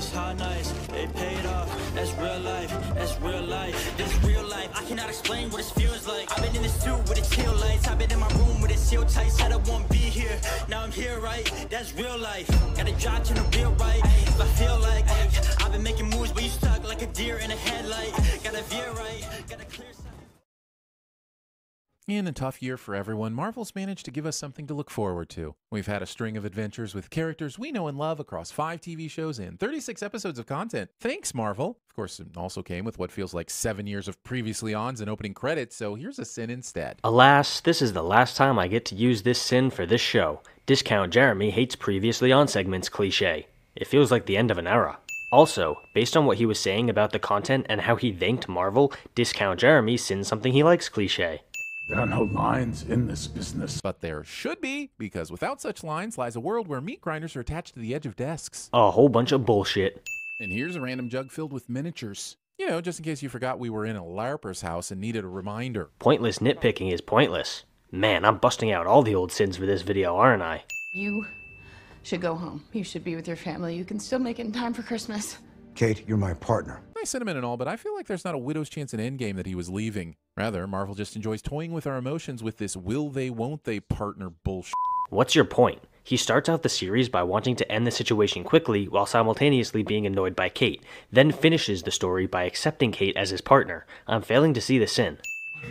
these hot nights, they paid off. That's real life, that's real life. This real life, I cannot explain what it feels like. I've been in the suit with its tail lights. I've been in my room with it sealed tight. Said I won't be here, now I'm here, right? That's real life. Gotta drive to the real right. If I feel like I've been making moves, but you stuck like a deer in a headlight. Gotta veer right, gotta clear sight. In a tough year for everyone, Marvel's managed to give us something to look forward to. We've had a string of adventures with characters we know and love across 5 TV shows and 36 episodes of content. Thanks, Marvel! Of course, it also came with what feels like 7 years of previously ons and opening credits, so here's a sin instead. Alas, this is the last time I get to use this sin for this show. Discount Jeremy hates previously on segments cliche. It feels like the end of an era. Also, based on what he was saying about the content and how he thanked Marvel, Discount Jeremy sins something he likes cliche. There are no lines in this business. But there should be, because without such lines lies a world where meat grinders are attached to the edge of desks. A whole bunch of bullshit. And here's a random jug filled with miniatures. You know, just in case you forgot we were in a LARPer's house and needed a reminder. Pointless nitpicking is pointless. Man, I'm busting out all the old sins for this video, aren't I? You should go home. You should be with your family. You can still make it in time for Christmas. Kate, you're my partner. Nice sentiment and all, but I feel like there's not a widow's chance in Endgame that he was leaving. Rather, Marvel just enjoys toying with our emotions with this will they, won't they partner bullshit. What's your point? He starts out the series by wanting to end the situation quickly while simultaneously being annoyed by Kate, then finishes the story by accepting Kate as his partner. I'm failing to see the sin.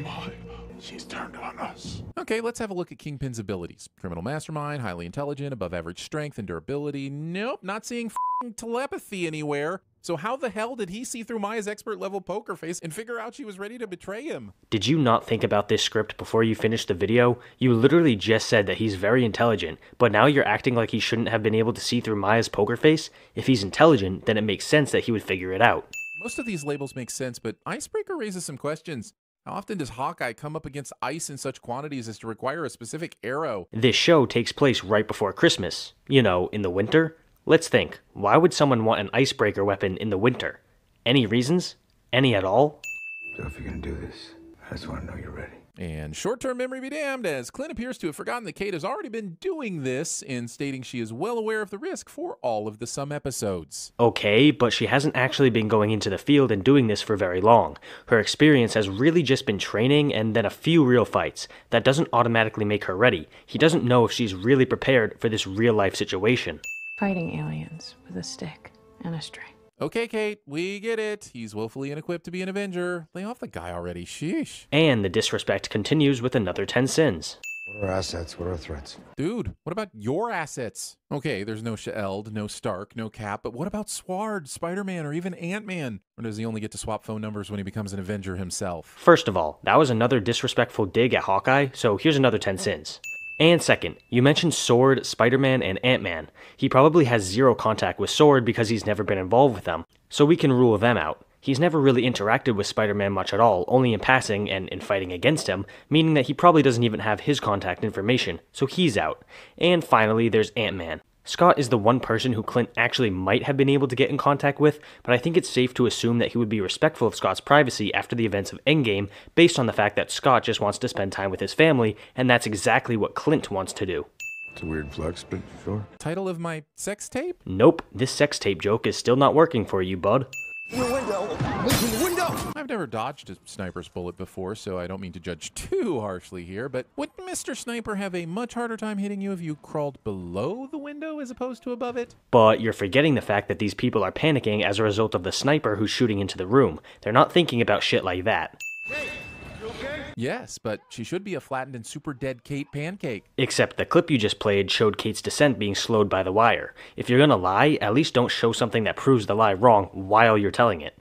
Why? She's turned on us. Okay, let's have a look at Kingpin's abilities. Criminal mastermind, highly intelligent, above average strength and durability. Nope, not seeing f***ing telepathy anywhere. So how the hell did he see through Maya's expert level poker face and figure out she was ready to betray him? Did you not think about this script before you finished the video? You literally just said that he's very intelligent, but now you're acting like he shouldn't have been able to see through Maya's poker face? If he's intelligent, then it makes sense that he would figure it out. Most of these labels make sense, but Icebreaker raises some questions. How often does Hawkeye come up against ice in such quantities as to require a specific arrow? This show takes place right before Christmas. You know, in the winter? Let's think. Why would someone want an icebreaker weapon in the winter? Any reasons? Any at all? So if you're gonna do this, I just want to know you're ready. And short-term memory be damned, as Clint appears to have forgotten that Kate has already been doing this in stating she is well aware of the risk for all of the Some episodes. Okay, but she hasn't actually been going into the field and doing this for very long. Her experience has really just been training and then a few real fights. That doesn't automatically make her ready. He doesn't know if she's really prepared for this real-life situation. Fighting aliens with a stick and a string. Okay, Kate, we get it. He's woefully inequipped to be an Avenger. Lay off the guy already, sheesh. And the disrespect continues with another 10 sins. What are our assets? What are our threats? Dude, what about your assets? Okay, there's no Sheld, no Stark, no Cap, but what about Sword, Spider-Man, or even Ant-Man? Or does he only get to swap phone numbers when he becomes an Avenger himself? First of all, that was another disrespectful dig at Hawkeye, so here's another 10 sins. And second, you mentioned Sword, Spider-Man, and Ant-Man. He probably has zero contact with Sword because he's never been involved with them, so we can rule them out. He's never really interacted with Spider-Man much at all, only in passing and in fighting against him, meaning that he probably doesn't even have his contact information, so he's out. And finally, there's Ant-Man. Scott is the one person who Clint actually might have been able to get in contact with, but I think it's safe to assume that he would be respectful of Scott's privacy after the events of Endgame, based on the fact that Scott just wants to spend time with his family, and that's exactly what Clint wants to do. It's a weird flex, but sure. Title of my sex tape? Nope, this sex tape joke is still not working for you, bud. I've never dodged a sniper's bullet before, so I don't mean to judge too harshly here, but would Mr. Sniper have a much harder time hitting you if you crawled below the window as opposed to above it? But you're forgetting the fact that these people are panicking as a result of the sniper who's shooting into the room. They're not thinking about shit like that. Hey, you okay? Yes, but she should be a flattened and super dead Kate Pancake. Except the clip you just played showed Kate's descent being slowed by the wire. If you're gonna lie, at least don't show something that proves the lie wrong while you're telling it.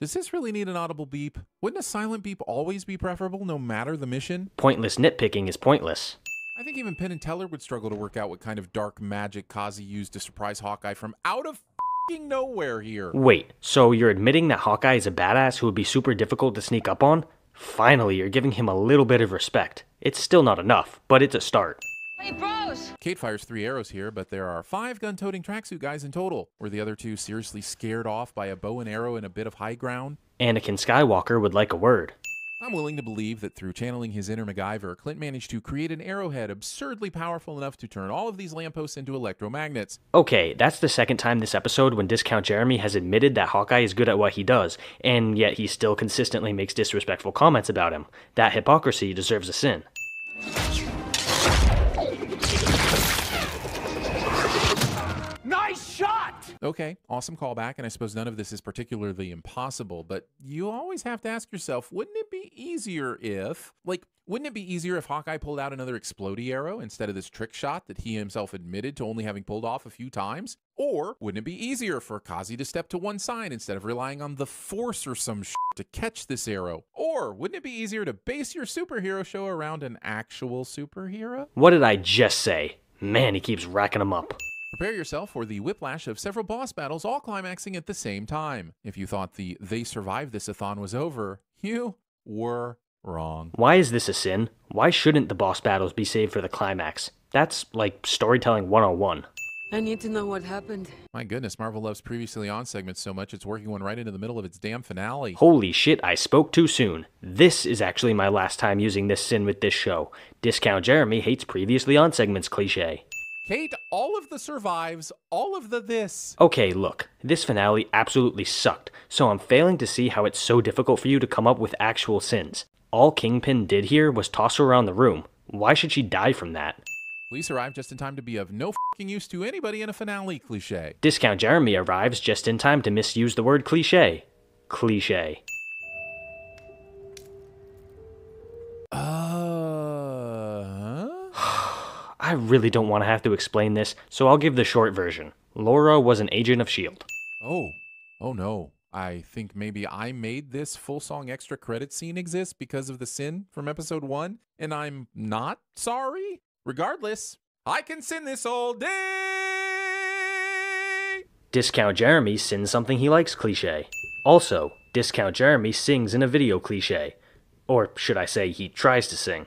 Does this really need an audible beep? Wouldn't a silent beep always be preferable, no matter the mission? Pointless nitpicking is pointless. I think even Penn and Teller would struggle to work out what kind of dark magic Kazi used to surprise Hawkeye from out of f***ing nowhere here. Wait, so you're admitting that Hawkeye is a badass who would be super difficult to sneak up on? Finally, you're giving him a little bit of respect. It's still not enough, but it's a start. Hey, bros! Kate fires 3 arrows here, but there are 5 gun-toting tracksuit guys in total. Were the other 2 seriously scared off by a bow and arrow and a bit of high ground? Anakin Skywalker would like a word. I'm willing to believe that through channeling his inner MacGyver, Clint managed to create an arrowhead absurdly powerful enough to turn all of these lampposts into electromagnets. Okay, that's the second time this episode when Discount Jeremy has admitted that Hawkeye is good at what he does, and yet he still consistently makes disrespectful comments about him. That hypocrisy deserves a sin. Nice shot! Okay, awesome callback, and I suppose none of this is particularly impossible, but you always have to ask yourself, wouldn't it be easier if Hawkeye pulled out another explodey arrow instead of this trick shot that he himself admitted to only having pulled off a few times? Or wouldn't it be easier for Kazi to step to one side instead of relying on the Force or some shit to catch this arrow? Or wouldn't it be easier to base your superhero show around an actual superhero? What did I just say? Man, he keeps racking them up. Prepare yourself for the whiplash of several boss battles all climaxing at the same time. If you thought the They Survived This-a-thon was over, you were wrong. Why is this a sin? Why shouldn't the boss battles be saved for the climax? That's like storytelling 101. I need to know what happened. My goodness, Marvel loves previously on segments so much it's working one right into the middle of its damn finale. Holy shit, I spoke too soon. This is actually my last time using this sin with this show. Discount Jeremy hates previously on segments cliche. Kate, all of the survives, all of the this. Okay, look, this finale absolutely sucked, so I'm failing to see how it's so difficult for you to come up with actual sins. All Kingpin did here was toss her around the room. Why should she die from that? Police arrived just in time to be of no f***ing use to anybody in a finale cliche. Discount Jeremy arrives just in time to misuse the word cliche. Cliche. I really don't want to have to explain this, so I'll give the short version. Laura was an agent of S.H.I.E.L.D. Oh no. I think maybe I made this full song extra credit scene exist because of the sin from episode 1, and I'm not sorry? Regardless, I can sin this all day! Discount Jeremy sings something he likes cliche. Also, Discount Jeremy sings in a video cliche. Or should I say he tries to sing.